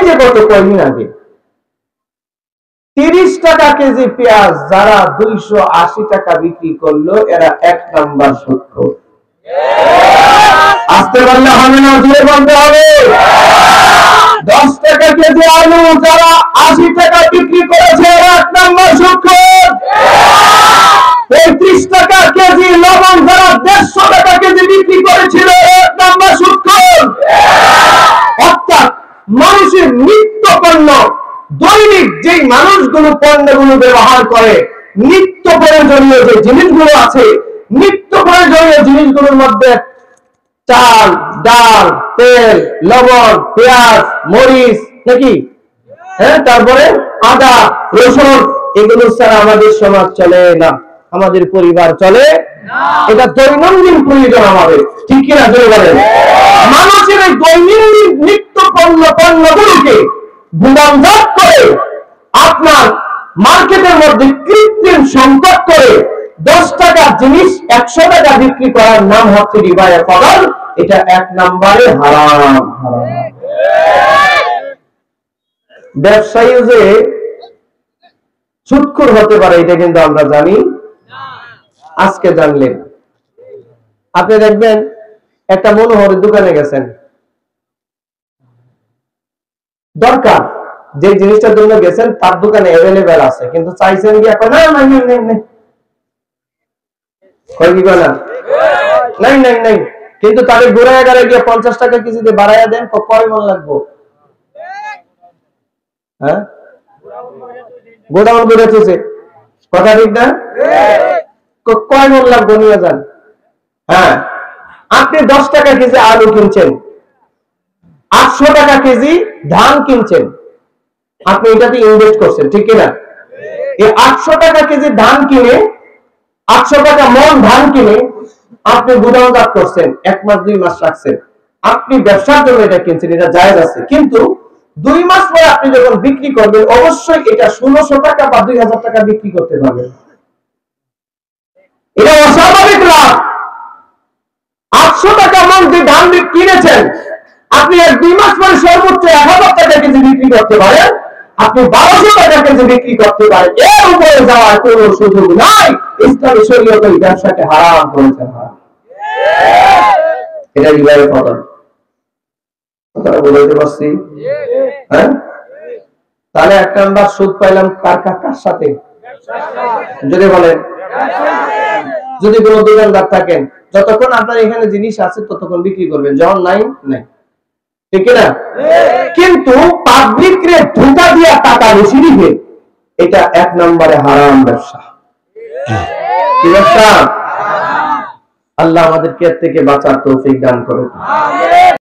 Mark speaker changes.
Speaker 1: যে গত কয়েকদিন আগে 30 টাকা কেজি পেঁয়াজ যারা 280 টাকা বিক্রি করলো, এরা 1 নাম্বার সুদখোর। আসতে পারলে হবে না, জোরে বলতে হবে। 10 টাকা কেজি আলু যারা 80 টাকা বিক্রি করেছে, এরা 1 নাম্বার সুদখোর। 35 টাকা কেজি লবণ যারা 150 টাকা কেজি বিক্রি করেছিল, 1 নাম্বার সুদখোর। অর্থাৎ মানুষের নিত্য পণ্য, দৈনিক যে মানুষগুলো পণ্যগুলো ব্যবহার করে, নিত্য প্রয়োজনীয় যে জিনিসগুলো আছে, নিত্য প্রয়োজনীয় জিনিসগুলোর মধ্যে চাল, ডাল, তেল, লবণ, পেঁয়াজ, মরিচ, নাকি তারপরে আদা, রসুন, এগুলো ছাড়া আমাদের সমাজ চলে না, আমাদের পরিবার চলে না। এটা দৈনন্দিন প্রয়োজন আমাদের, ঠিক কিনা জোরে বলেন। মানুষের এই দৈনন্দিন নিত্য পণ্যগুলোকে গুদামজাত করে আপনার মার্কেটের মধ্যে কৃত্রিম সংকট করে 10 টাকার জিনিস 100 টাকা বিক্রি করার নাম হচ্ছে রিবায়ে ফদল। এটা 1 নম্বরে হারাম। ব্যবসায়ী যে সুদখোর হতে পারে, এটা কিন্তু আমরা জানি না, আজকে জানলেন। আপনি দেখবেন একটা মনোহরের দোকানে গেছেন, দরকার যে জিনিসটার জন্য গেছেন তার দোকানে অ্যাভেলেবেল আছে, কিন্তু চাইছেন কি এখন না নাই নাই নাই কই কি বলা নাই নাই নাই, কিন্তু তারে ঘুরায় গাড়ে গিয়ে 50 টাকা কেজিতে বাড়ায়া দেন, কয় মন লাগবে? হ্যাঁ, গোডাউন করে চলছে, কথা ঠিক না? কয় মন লাগবে নিয়ে যান। হ্যাঁ, আপনি 10 টাকা কেজি আলু কিনছেন, 800 টাকা কেজি ধান কিনছেন, আপনি এটাতে ইনভেস্ট করছেন, ঠিক কিনা? এই 800 টাকা কেজি ধান কিনে, 800 টাকা মন ধান কিনে আপনি গুদামজাত করছেন, 1 মাস 2 মাস রাখছেন, আপনি ব্যবসার জন্য এটা কিনছেন, এটা জায়েজ আছে। কিন্তু 2 মাস পরে আপনি যখন বিক্রি করবেন, অবশ্যই এটা 1600 টাকা বা 2000 টাকা বিক্রি করতে পারবেন। এটা অস্বাভাবিক লাভ। 800 টাকা মন যে ধান কিনেছেন, আপনি 1-2 মাস পরে সর্বোচ্চ 1000 টাকা কেজি বিক্রি করতে পারেন, আপনি 1200 টাকা কেজি বিক্রি করতে পারেন। এর উপরে যাওয়ার কোনো সুযোগ নাই। ইসলামী শরীয়ত এই ব্যবসাকে হারাম করেছে। এটা রিবায়ে ফদল। কথাটা বলতে পারছি? হ্যাঁ, তাহলে 1 নাম্বার সুদ পাইলাম কার সাথে? যদি বলেন, যদি কোনো দোকানদার থাকেন, যতক্ষণ আপনার এখানে জিনিস আছে ততক্ষণ বিক্রি করবেন, যখন নাই নাই, ঠিক না? কিন্তু পাবলিক রে ধোঁকা দিয়া টাকা বেশি দিবে, এটা 1 নম্বরে হারাম ব্যবসা। কি ব্যবসা? আল্লাহ আমাদেরকে এর থেকে বাঁচার তৌফিক দান করুন।